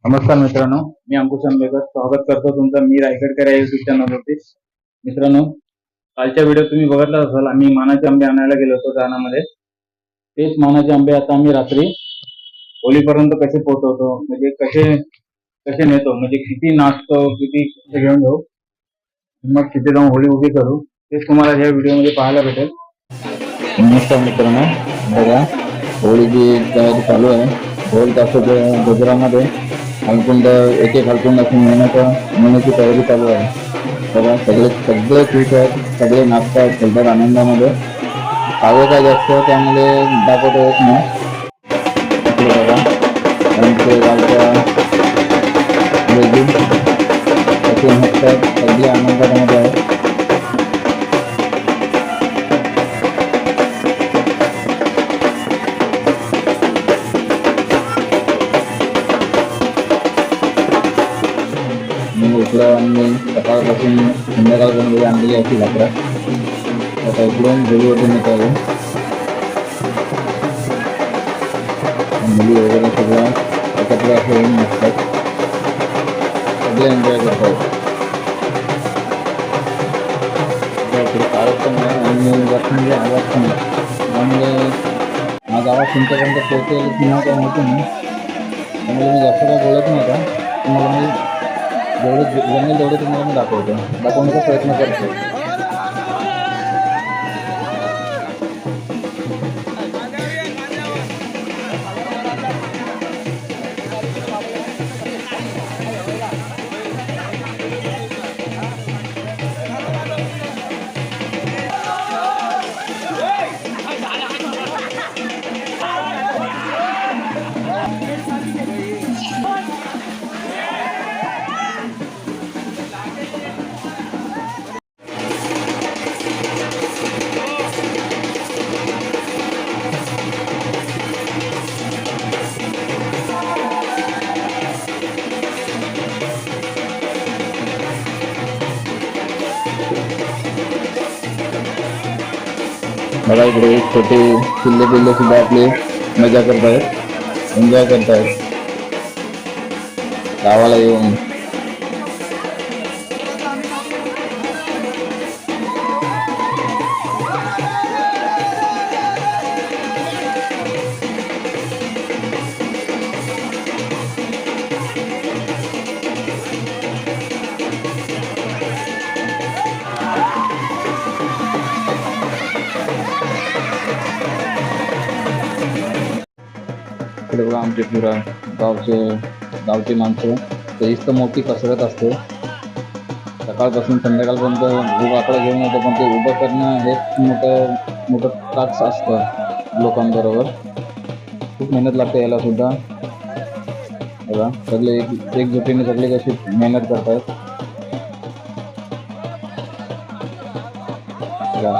नमस्कार मित्रांनो, मी अंकुश आंबेकर स्वागत करतो तुमचं मी रायगडकर या युट्यूब चॅनलवरती. मित्रांनो, कालच्या व्हिडिओ तुम्ही बघितला असाल. आम्ही मानाचे आंबे आणायला गेलो होतो रानामध्ये. तेच मानाचे आंबे आता आम्ही रात्री होलीपर्यंत कसे पोहोचवतो, म्हणजे कसे कसे नेतो, म्हणजे किती नाचतो, किती कसे घेऊन जाऊ, मग तिथे जाऊन होळी उभी करू, तेच तुम्हाला या व्हिडिओमध्ये पाहायला भेटेल. नमस्कार मित्रांनो, बघा होळीची तयारी चालू आहे. ढोल ताशाच्या गजरामध्ये हलकुंड एक एक हलकुंड अशी नेण्याची तयारी चालू आहे. बघा सगळे सगळे खुश आहेत, सगळे नाचतात, सगळ्या आनंदामध्ये. आवाज काय जास्त त्यामुळे दाखवता येत नाही. बघा आमचे गावच्या असे हसतात, सगळे आनंदामध्ये आहेत. इकडं आम्ही सकाळपासून संध्याकाळपर्यंत आणलेली अशी लाकडं आता इकडून होळीवरती निघालो. मुली वगैरे सगळं एकत्र असे येऊन नसतात, सगळे एन्जॉय करतात. काळच पण नाही आणि जास्त म्हणजे आवाज पण नाही, त्यामुळे माझा आवाज तुमच्यापर्यंत पोहोचेल किंवा काय माहिती नाही. त्यामुळे मी जास्त काय बोलत नव्हता. तुम्हाला मी जेवढं जमेल तेवढं तुम्हाला मी दाखवण्याचा प्रयत्न करतो. बघा इकडे छोटे पिल्ले सुद्धा आपले मजा करतायत, एन्जॉय करतायत गावाला येऊन. इकडे बघा आमचे पुरा गावचे माणसं, तेच तर मोठी कसरत असते. सकाळपासून संध्याकाळपर्यंत खूप आकडा घेऊन येतो, पण ते उभं करणं हेच मोठं टास्क असतं लोकांबरोबर. खूप मेहनत लागते याला सुद्धा. बघा सगळे एकजुटीने सगळे कशी मेहनत करतात.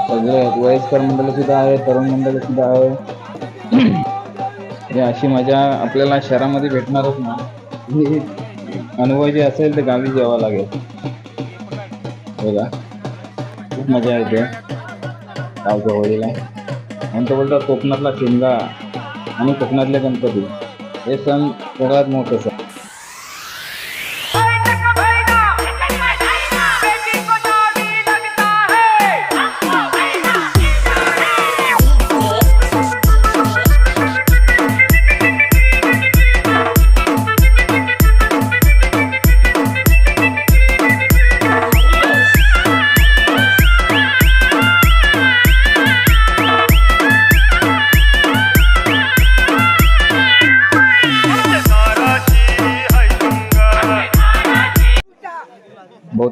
सगळे वयस्कर मंडळी सुद्धा आहे, तरुण मंडळी सुद्धा आहे. अशी मजा आपल्याला शहरामध्ये भेटणारच नाही. अनुभव जे असेल ते गावी यावं लागेल. बघा खूप मजा येते गावच्या होळीला. म्हणतो बोलतात कोकणातला शिमगा आणि कोकणातले गणपती हे सण सगळ्यात मोठे सण.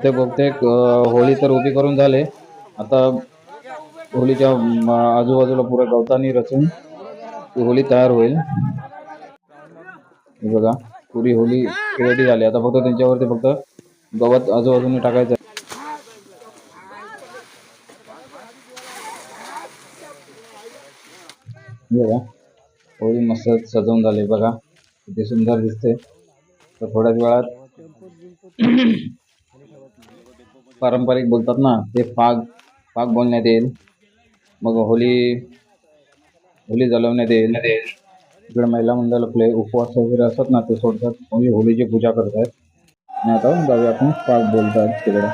बहुतेक होळी तर उभी करून झाले. आता होळीच्या आजूबाजूला पुऱ्या गवतानी रचून ती होळी तयार होईल. बघा पुरी होळी रेडी झाली. आता फक्त त्यांच्यावरती फक्त गवत आजूबाजूने टाकायचं. बघा होळी मस्त सजवून झाली. बघा किती सुंदर दिसते. तर थोड्याच वेळात पारंपरिक बोलतात ना ते पाक बोलण्यात येईल. मग होळी जळवण्यात येईल. तिकडे महिला मंडळ आपले उपवास वगैरे असतात ना ते सोडतात, म्हणजे होळीची पूजा करतात. आणि आता जाऊया आपण पाक बोलतात तिकडे.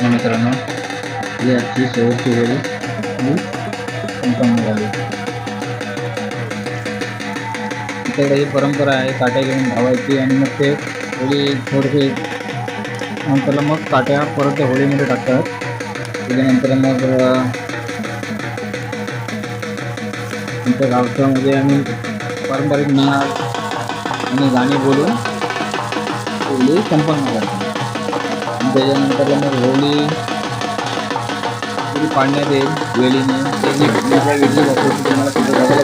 मित्रांनो ही आजची शेवटची वेळी संपन्न झाली. इकडे ही परंपरा आहे काट्या घेऊन धावायची आणि मग ते होळी थोडेसे नंतर मग काट्या परत त्या होळीमध्ये टाकतात. त्याच्यानंतर मग आमच्या गावच्यामध्ये आम्ही पारंपरिक नाच आणि गाणी बोलून होळी संपन्न करतो. त्याच्यानंतर मग होळी पाडण्यात येईल वेळीने ते जी मजा वेगळी असते ती तुम्हाला तिथे बघायला